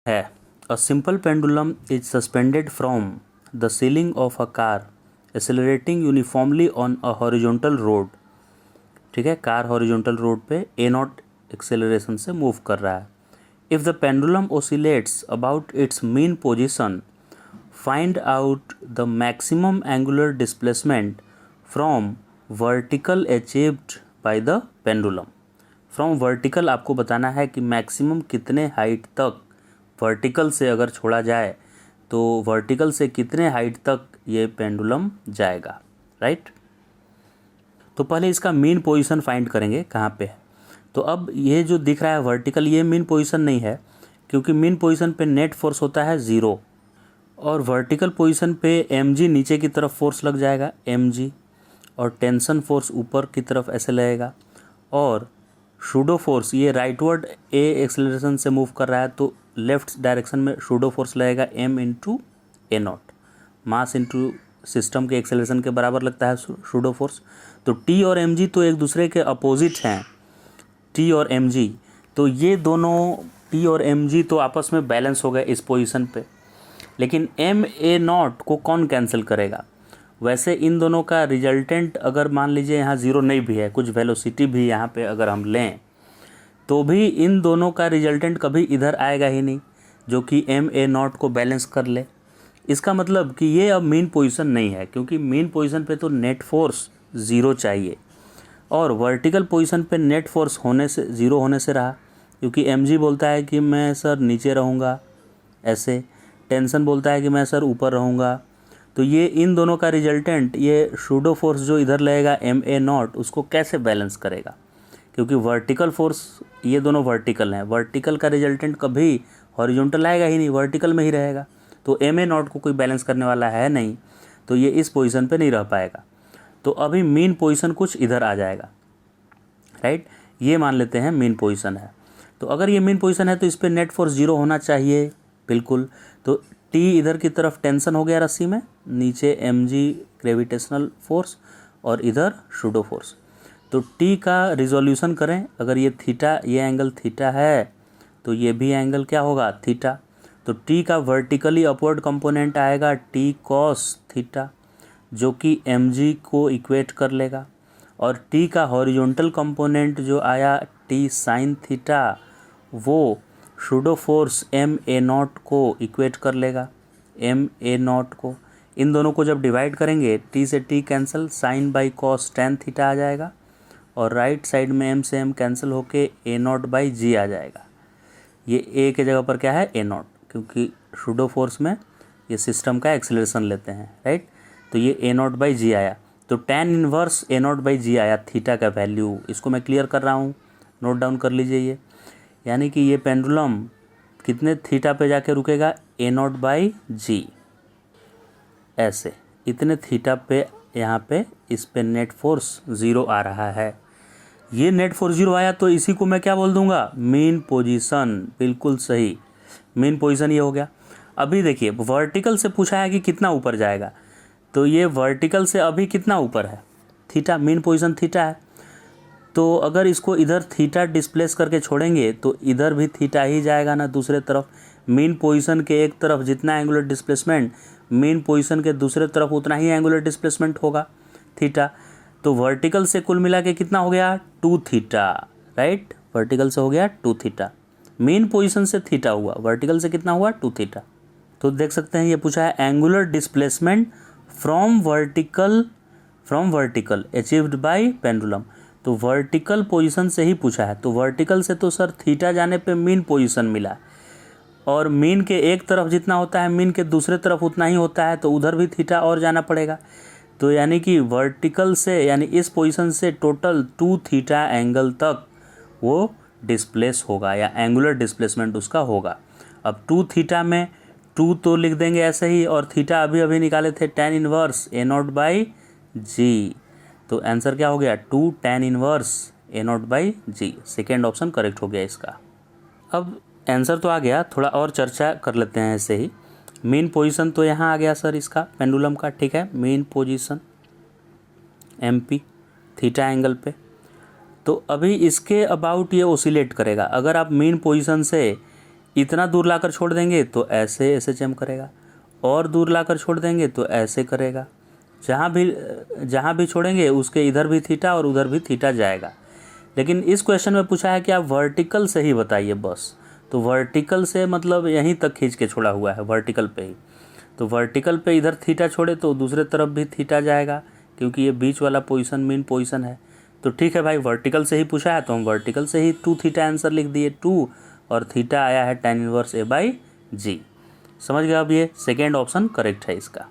है a simple pendulum is suspended from the ceiling of a car accelerating uniformly on a horizontal road. ठीक है, car horizontal road पे a naught acceleration से move कर रहा है। If the pendulum oscillates about its mean position, find out the maximum angular displacement from vertical achieved by the pendulum. From vertical आपको बताना है कि मैक्सिमम कितने हाइट तक वर्टिकल से अगर छोड़ा जाए तो वर्टिकल से कितने हाइट तक ये पेंडुलम जाएगा, राइट। तो पहले इसका मीन पोजीशन फाइंड करेंगे कहाँ पे है। तो अब ये जो दिख रहा है वर्टिकल, ये मीन पोजीशन नहीं है, क्योंकि मीन पोजीशन पे नेट फोर्स होता है 0 और वर्टिकल पोजीशन पे mg नीचे की तरफ फोर्स लग जाएगा mg, और टेंशन फोर्स ऊपर की तरफ ऐसे लगेगा, और शूडो फोर्स ये राइटवर्ड ए एक्सेलरेशन से मूव कर रहा है तो लेफ्ट डायरेक्शन में शूडो फोर्स लगेगा m into A not, mass into system के एक्सेलरेशन के बराबर लगता है शूडो फोर्स। तो टी और mg तो एक दूसरे के अपोजिट हैं, टी और mg, तो ये दोनों टी और mg तो आपस में बैलेंस हो गए इस पोजीशन पे। लेकिन एम ए नॉट को कौन कैंसिल करेगा? वैसे इन दोनों का रिजल्टेंट अगर मान लीजिए यहाँ 0 नहीं भी है, कुछ वेलोसिटी भी यहाँ पे अगर हम लें तो भी इन दोनों का रिजल्टेंट कभी इधर आएगा ही नहीं जो कि एम ए नॉट को बैलेंस कर ले। इसका मतलब कि ये अब मीन पोजीशन नहीं है, क्योंकि मीन पोजीशन पे तो नेट फोर्स 0 चाहिए और वर्टिकल पोजीशन पे नेट फोर्स होने से 0 होने से रहा, क्योंकि mg बोलता है कि मैं सर नीचे रहूँगा ऐसे, टेंशन बोलता है कि मैं सर ऊपर रहूँगा। तो ये इन दोनों का रिजल्टेंट ये शूडो फोर्स जो इधर लगेगा एम ए नॉट उसको कैसे बैलेंस करेगा, क्योंकि वर्टिकल फोर्स ये दोनों वर्टिकल हैं, वर्टिकल का रिजल्टेंट कभी हॉरिजॉन्टल आएगा ही नहीं, वर्टिकल में ही रहेगा। तो एम ए नॉट को कोई बैलेंस करने वाला है नहीं, तो ये इस पोजीशन पे नहीं रह पाएगा। तो अभी मीन पोजीशन कुछ इधर आ जाएगा, राइट। ये मान लेते हैं मीन पोजीशन है। तो अगर ये मीन पोजीशन है तो इस पर नेट फोर्स 0 होना चाहिए, बिल्कुल। तो टी इधर की तरफ टेंशन हो गया रस्सी में, नीचे mg ग्रेविटेशनल फोर्स और इधर शूडो फोर्स। तो टी का रिजोल्यूशन करें, अगर ये थीटा, ये एंगल थीटा है तो ये भी एंगल क्या होगा? थीटा। तो टी का वर्टिकली अपवर्ड कंपोनेंट आएगा टी कॉस थीटा, जो कि mg को इक्वेट कर लेगा, और टी का हॉरिजॉन्टल कंपोनेंट जो आया टी साइन थीटा वो pseudo force M A naught को इक्वेट कर लेगा, एम ए नॉट को। इन दोनों को जब डिवाइड करेंगे टी से T cancel, sine by cos tan theta आ जाएगा, और राइट साइड में एम से एम कैंसिल होके ए नॉट बाई जी आ जाएगा। ये ए के जगह पर क्या है? ए नॉट, क्योंकि शूडो फोर्स में ये सिस्टम का एक्सेलरेशन लेते हैं, राइट। तो ये ए नॉट बाई जी आया, तो tan inverse a naught by g आया थीटा का वैल्यू। इसको मैं क्लियर कर रहा हूँ, नोट डाउन कर लीजिए ये। यानी कि ये पेंडुलम कितने थीटा पे जाके रुकेगा? ए नॉट बाई जी, ऐसे इतने थीटा पे यहाँ पे इस पे नेट फोर्स 0 आ रहा है। ये नेट फोर्स 0 आया तो इसी को मैं क्या बोल दूंगा? Mean position. बिल्कुल सही, मीन पोजीशन ये हो गया। अभी देखिए वर्टिकल से पूछा है कि कितना ऊपर जाएगा, तो ये वर्टिकल से अभी कितना ऊपर है? थीटा, मीन पोजीशन थीटा है। तो अगर इसको इधर थीटा डिस्प्लेस करके छोड़ेंगे तो इधर भी थीटा ही जाएगा ना दूसरे तरफ। मीन पोजीशन के एक तरफ जितना एंगुलर डिस्प्लेसमेंट, मीन पोजीशन के दूसरे तरफ उतना ही एंगुलर डिस्प्लेसमेंट होगा थीटा। तो वर्टिकल से कुल मिला के कितना हो गया? 2 थीटा, राइट। वर्टिकल से हो गया 2 थीटा, मीन पोजीशन से थीटा हुआ, वर्टिकल से कितना हुआ? 2 थीटा। तो देख सकते हैं ये पूछा है angular displacement from vertical achieved bye pendulum. तो वर्टिकल पोजीशन से ही पूछा है, तो वर्टिकल से तो सर थीटा जाने पे मीन पोजीशन मिला, और मीन के एक तरफ जितना होता है मीन के दूसरे तरफ उतना ही होता है, तो उधर भी थीटा और जाना पड़ेगा। तो यानी कि वर्टिकल से, यानी इस पोजीशन से टोटल 2 थीटा एंगल तक वो डिस्प्लेस होगा, या एंगुलर डिस्प्लेसमेंट उसका होगा। अब 2 थीटा में 2 तो लिख देंगे ऐसे ही, और थीटा अभी अभी निकाले थे tan inverse a naught by g. तो आंसर क्या हो गया? 2 tan inverse a naught by g. Second option correct हो गया इसका। अब आंसर तो आ गया, थोड़ा और चर्चा कर लेते हैं ऐसे ही। मेन पोजीशन तो यहाँ आ गया सर इसका पेंडुलम का, ठीक है। Main position MP theta angle पे। तो अभी इसके अबाउट ये ओसिलेट करेगा। अगर आप मेन पोजीशन से इतना दूर लाकर छोड़ देंगे तो ऐसे SHM करेगा, और दूर लाकर छोड़ देंगे तो ऐसे करेगा। जहाँ भी छोड़ेंगे उसके इधर भी थीटा और उधर भी थीटा जाएगा। लेकिन इस क्वेश्चन में पूछा है कि आप वर्टिकल से ही बताइए बस। तो वर्टिकल से मतलब यहीं तक खींच के छोड़ा हुआ है, वर्टिकल पे ही। तो वर्टिकल पे इधर थीटा छोड़े तो दूसरे तरफ भी थीटा जाएगा, क्योंकि ये बीच वाला पोजीशन मीन पोजीशन है। तो ठीक है भाई, वर्टिकल से ही पूछा है तो हम वर्टिकल से ही 2 थीटा आंसर लिख दिए। 2 और थीटा आया है tan 1 A/g। समझ गए? अब ये सेकेंड ऑप्शन करेक्ट है इसका।